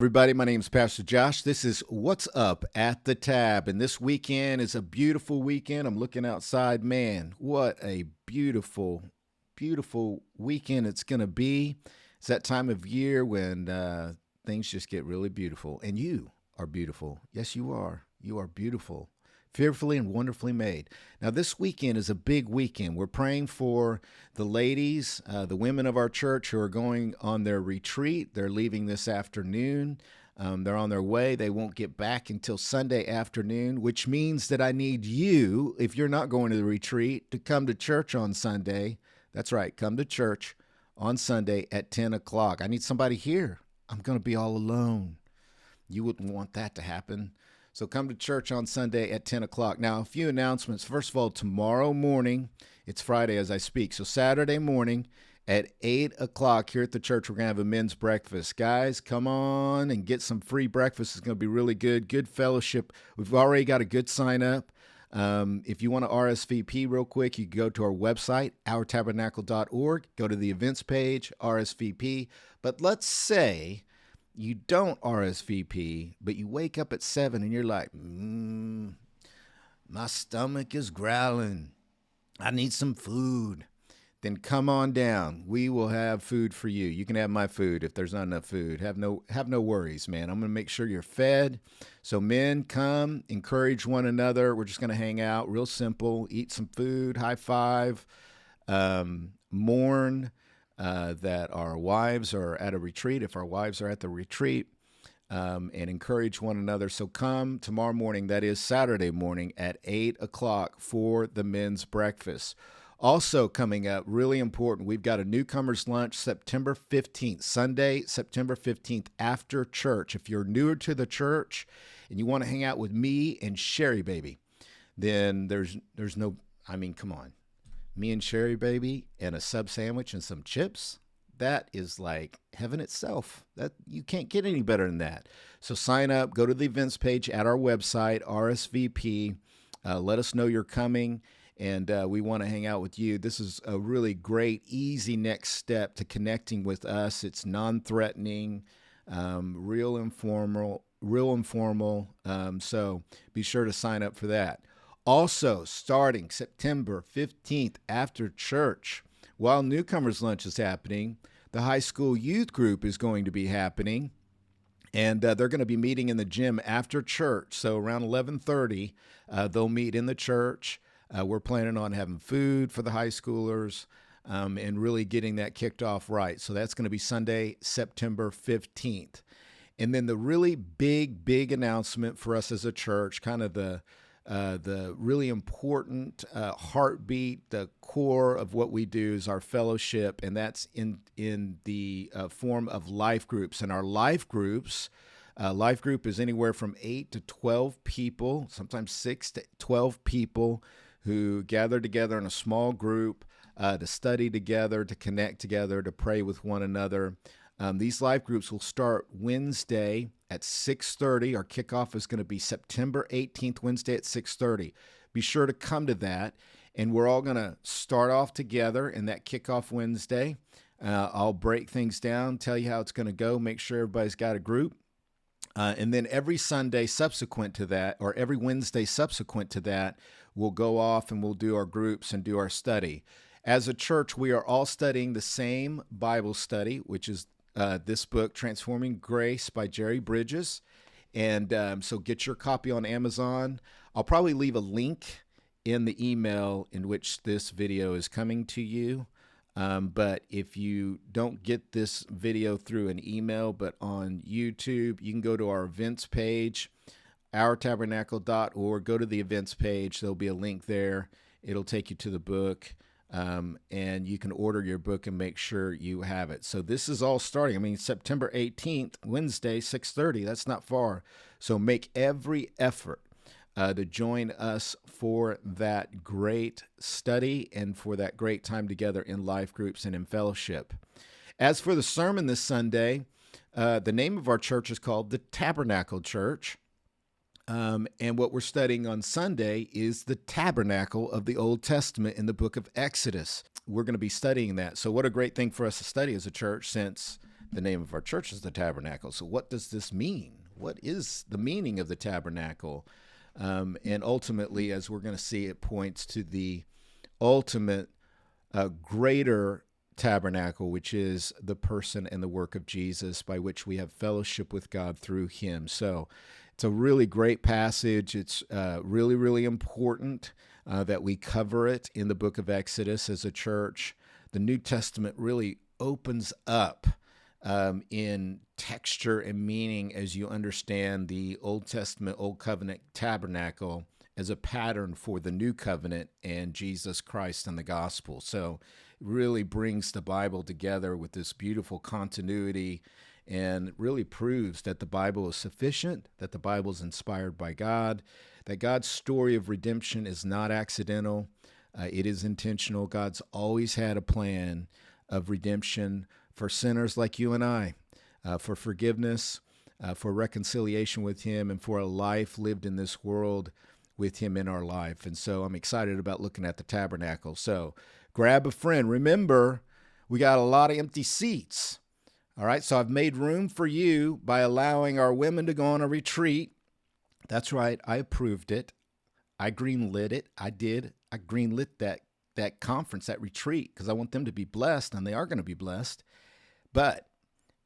Everybody, my name is Pastor Josh. This is What's Up at the Tab. And this weekend is a beautiful weekend. I'm looking outside. Man, what a beautiful, beautiful weekend it's going to be. It's that time of year when things just get really beautiful. And you are beautiful. Yes, you are. You are beautiful, fearfully and wonderfully made. Now, this weekend is a big weekend. We're praying for the ladies, the women of our church who are going on their retreat. They're leaving this afternoon. They're on their way. They won't get back until Sunday afternoon, which means that I need you, if you're not going to the retreat, to come to church on Sunday. That's right, come to church on Sunday at 10 o'clock. I need somebody here. I'm going to be all alone. You wouldn't want that to happen. So come to church on Sunday at 10 o'clock. Now, a few announcements. First of all, tomorrow morning, it's Friday as I speak. So Saturday morning at 8 o'clock here at the church, we're going to have a men's breakfast. Guys, come on and get some free breakfast. It's going to be really good. Good fellowship. We've already got a good sign up. If you want to RSVP real quick, you can go to our website, ourtabernacle.org, go to the events page, RSVP. But let's say you don't RSVP, but you wake up at 7 and you're like, my stomach is growling. I need some food. Then come on down. We will have food for you. You can have my food if there's not enough food. Have no worries, man. I'm going to make sure you're fed. So men, come, encourage one another. We're just going to hang out, real simple, eat some food, high five, mourn that our wives are at a retreat, if our wives are at the retreat, and encourage one another. So come tomorrow morning, that is Saturday morning at 8 o'clock for the men's breakfast. Also coming up, really important, we've got a newcomer's lunch September 15th, Sunday, September 15th after church. If you're newer to the church and you want to hang out with me and Sherry Baby, then there's no, come on. Me and Sherry Baby and a sub sandwich and some chips, that is like heaven itself. That you can't get any better than that. So sign up, go to the events page at our website, RSVP. Let us know you're coming, and we want to hang out with you. This is a really great, easy next step to connecting with us. It's non-threatening, real informal. So be sure to sign up for that. Also, starting September 15th after church, while Newcomers Lunch is happening, the high school youth group is going to be happening, and they're going to be meeting in the gym after church. So around 11:30, they'll meet in the church. We're planning on having food for the high schoolers and really getting that kicked off right. So that's going to be Sunday, September 15th. And then the really big announcement for us as a church, kind of the really important heartbeat, the core of what we do is our fellowship, and that's in the form of life groups. And our life group is anywhere from 8 to 12 people, sometimes 6 to 12 people who gather together in a small group to study together, to connect together, to pray with one another. These life groups will start Wednesday at 6:30. Our kickoff is going to be September 18th, Wednesday at 6:30. Be sure to come to that, and we're all going to start off together in that kickoff Wednesday. I'll break things down, tell you how it's going to go, make sure everybody's got a group. And then every Sunday subsequent to that, or every Wednesday subsequent to that, we'll go off and we'll do our groups and do our study. As a church, we are all studying the same Bible study, which is this book, Transforming Grace by Jerry Bridges. And so get your copy on Amazon. I'll probably leave a link in the email in which this video is coming to you. But if you don't get this video through an email, but on YouTube, you can go to our events page, ourtabernacle.org. Go to the events page. There'll be a link there. It'll take you to the book. And you can order your book and make sure you have it. So this is all starting. September 18th, Wednesday, 6:30. That's not far. So make every effort to join us for that great study and for that great time together in life groups and in fellowship. As for the sermon this Sunday, the name of our church is called the Tabernacle Church. And what we're studying on Sunday is the tabernacle of the Old Testament in the book of Exodus. We're going to be studying that. So what a great thing for us to study as a church, since the name of our church is the Tabernacle. So what does this mean? What is the meaning of the tabernacle? And ultimately, as we're going to see, it points to the ultimate greater tabernacle, which is the person and the work of Jesus, by which we have fellowship with God through him. So it's a really great passage. It's really, really important that we cover it in the book of Exodus as a church. The New Testament really opens up in texture and meaning as you understand the Old Testament, Old Covenant tabernacle as a pattern for the New Covenant and Jesus Christ and the gospel. So it really brings the Bible together with this beautiful continuity and really proves that the Bible is sufficient, that the Bible is inspired by God, that God's story of redemption is not accidental. It is intentional. God's always had a plan of redemption for sinners like you and I, for forgiveness, for reconciliation with him, and for a life lived in this world with him in our life. And so I'm excited about looking at the tabernacle. So grab a friend. Remember, we got a lot of empty seats. All right, so I've made room for you by allowing our women to go on a retreat. That's right, I approved it. I greenlit it. I did. I greenlit that conference, that retreat, because I want them to be blessed, and they are going to be blessed. But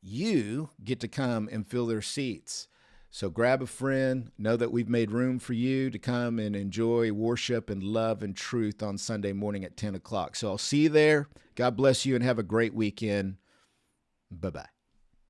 you get to come and fill their seats. So grab a friend. Know that we've made room for you to come and enjoy worship and love and truth on Sunday morning at 10 o'clock. So I'll see you there. God bless you and have a great weekend. Bye-bye.